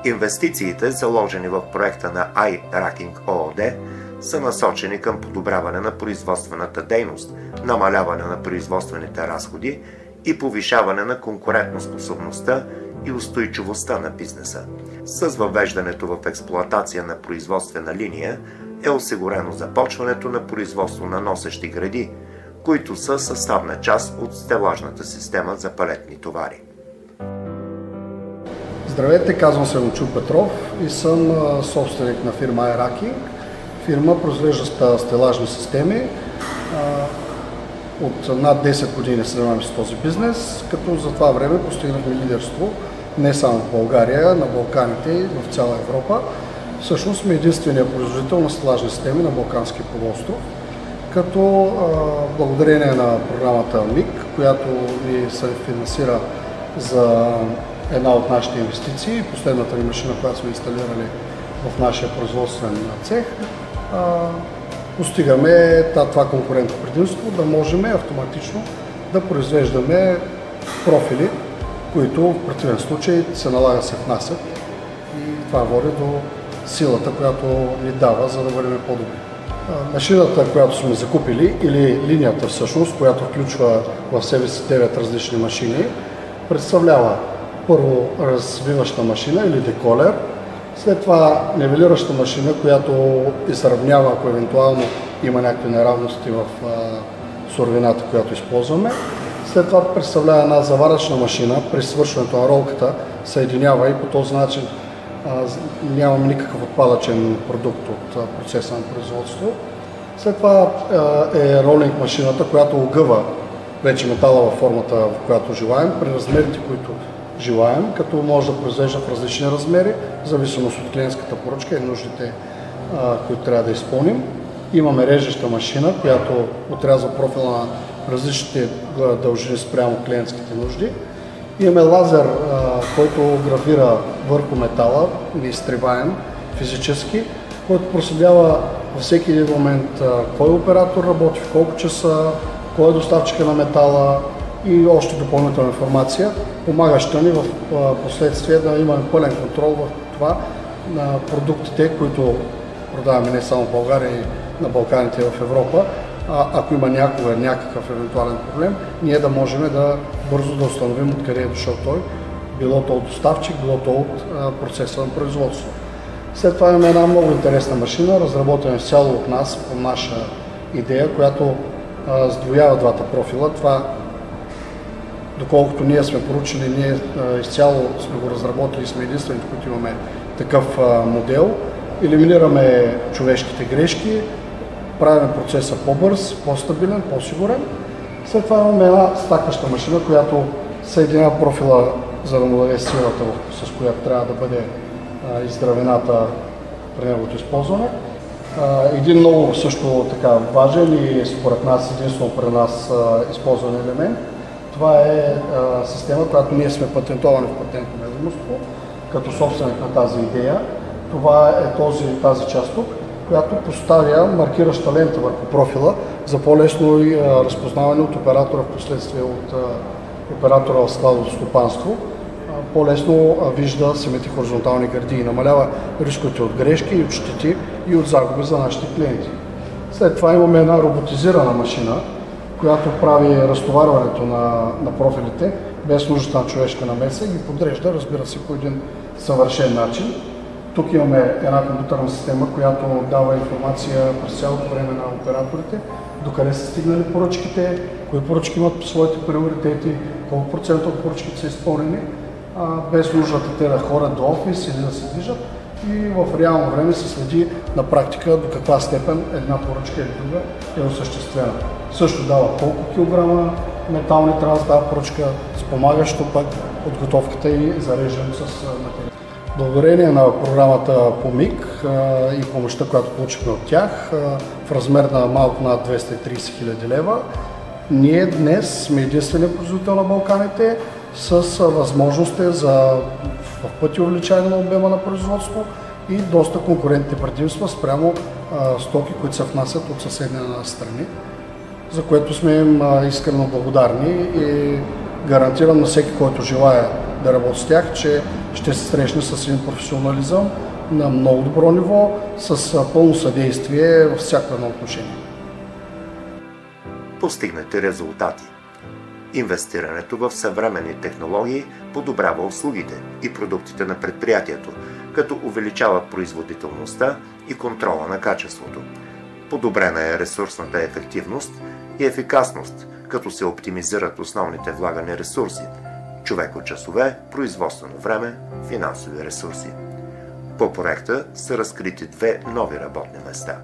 Инвестициите, заложени в проекта на iRacking ООД, са насочени към подобряване на производствената дейност, намаляване на производствените разходи и повишаване на конкурентоспособността и устойчивостта на бизнеса. С въвеждането в експлоатация на производствена линия е осигурено започването на производство на носещи греди, които са съставна част от стелажната система за палетни товари. Здравейте, казвам се Момчил Петров и съм собственик на фирма iRacking. Фирма произвежда стелажни системи. От над 10 години се занимаваме с този бизнес, като за това време постигнахме лидерство не само в България, на Балканите и в цяла Европа. Всъщност сме единственият производител на стелажни системи на Балканския полуостров, като благодарение на програмата МИК, която ни се финансира за една от нашите инвестиции, последната ни машина, която сме инсталирали в нашия производствен цех, постигаме това конкурентно предимство, да можем автоматично да произвеждаме профили, които в противен случай се налага да се внасят, и това води до силата, която ни дава, за да бъдем по-добри. Машината, която сме закупили, или линията всъщност, която включва в себе си 9 различни машини, представлява първо развиваща машина или деколер, след това нивелираща машина, която изравнява, ако евентуално има някакви неравности в суровината, която използваме. След това представлява една заварачна машина, при свършването на ролката съединява и по този начин нямаме никакъв отпадъчен продукт от процеса на производство. След това е ролинг машината, която огъва вече метала във формата, в която желаем, при размерите, които желаем, като може да произвежда в различни размери, в зависимост от клиентската поръчка и нуждите, които трябва да изпълним. Имаме режеща машина, която отрязва профила на различните дължини спрямо клиентските нужди. Имаме лазер, който гравира върху метала, неизтребаем физически, който проследява във всеки един момент кой оператор работи, в колко часа, кой е доставчика на метала и още допълнителна информация, помагаща ни в последствие да имаме пълен контрол в това на продуктите, които продаваме не само в България и на Балканите и в Европа. Ако има някога някакъв евентуален проблем, ние да можем да бързо да установим откъде е дошъл той, било то от доставчик, било то от процеса на производство. След това имаме една много интересна машина, разработена изцяло от нас, по наша идея, която сдвоява двата профила. Това, доколкото ние сме поручили, ние изцяло сме го разработили и сме единствените, които имаме такъв модел. Елиминираме човешките грешки, правим процеса по-бърз, по-стабилен, по-сигурен. След това имаме една стакаща машина, която съединява профила, за да му даде силата, с която трябва да бъде изздравената при неговото използване. Един много също така важен и според нас, единствено при нас използван елемент, това е система, която ние сме патентовани в патентно ведомство, като собственик на тази идея. Това е тази част тук, която поставя маркираща лента върху профила за по-лесно и разпознаване от оператора, в последствие от оператора в складовото стопанство. По-лесно вижда самите хоризонтални гърди и намалява рисковете от грешки и от щети и от загуби за нашите клиенти. След това имаме една роботизирана машина, която прави разтоварването на профилите без нуждата на човешка намеса и ги подрежда, разбира се, по един съвършен начин. Тук имаме една компютърна система, която дава информация през цялото време на операторите, докъде са стигнали поръчките, кои поръчки имат своите приоритети, колко процента от поръчките са изпълнени, без нуждата те да ходят до офис или да се движат, и в реално време се следи на практика до каква степен една поръчка или друга е осъществена. Също дава колко килограма метални трябва да дава поръчка, спомагащо пък подготовката и зареждането с материал. Благодарение на програмата по МИК и помощта, която получихме от тях, в размер на малко над 230 хиляди лева, ние днес сме единственият производител на Балканите с възможности за в пъти увеличаване на обема на производство и доста конкурентни предимства спрямо стоки, които се внасят от съседни страни, за което сме им искрено благодарни и гарантирам на всеки, който желая да работи с тях, че ще се срещне с един професионализъм на много добро ниво, с пълно съдействие във всяко едно отношение. Постигнати резултати. Инвестирането в съвременни технологии подобрява услугите и продуктите на предприятието, като увеличава производителността и контрола на качеството. Подобрена е ресурсната ефективност и ефикасност, като се оптимизират основните влагани ресурси – човекочасове, производствено време, финансови ресурси. По проекта са разкрити 2 нови работни места.